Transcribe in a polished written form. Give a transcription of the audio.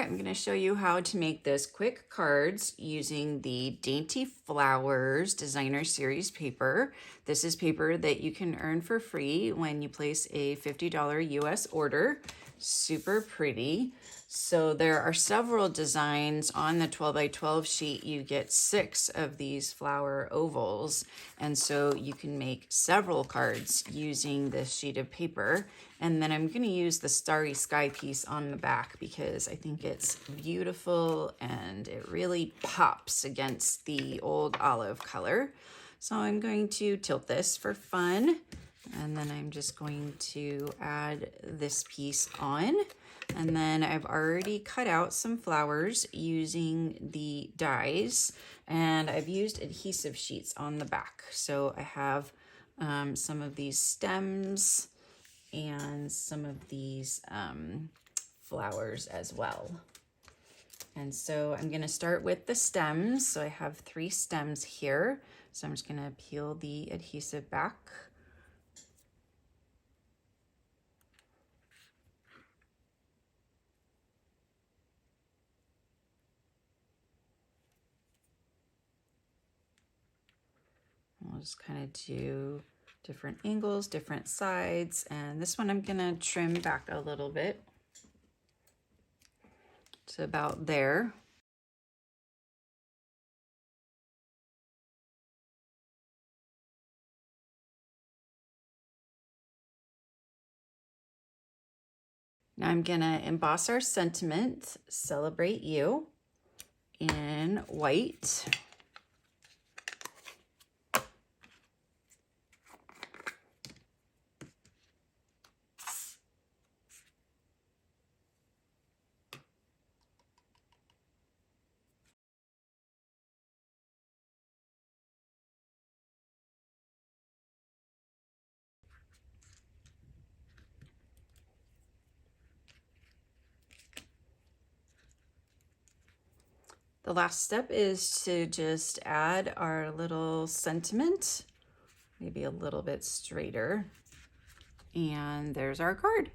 I'm going to show you how to make this quick cards using the Dainty Flowers Designer Series paper. This is paper that you can earn for free when you place a $50 US order. Super pretty. So there are several designs on the 12 by 12 sheet. You get 6 of these flower ovals, and so you can make several cards using this sheet of paper. And then I'm going to use the Starry Sky piece on the back because I think it's beautiful and it really pops against the old olive color. So I'm going to tilt this for fun, and then I'm just going to add this piece on. And then I've already cut out some flowers using the dies, and I've used adhesive sheets on the back. So I have some of these stems and some of these flowers as well. And so I'm going to start with the stems. So I have 3 stems here. So I'm just going to peel the adhesive back. We'll just kind of do different angles, different sides, and this one I'm gonna trim back a little bit to about there. Now I'm gonna emboss our sentiment, Celebrate You, in white. The last step is to just add our little sentiment, maybe a little bit straighter, and there's our card.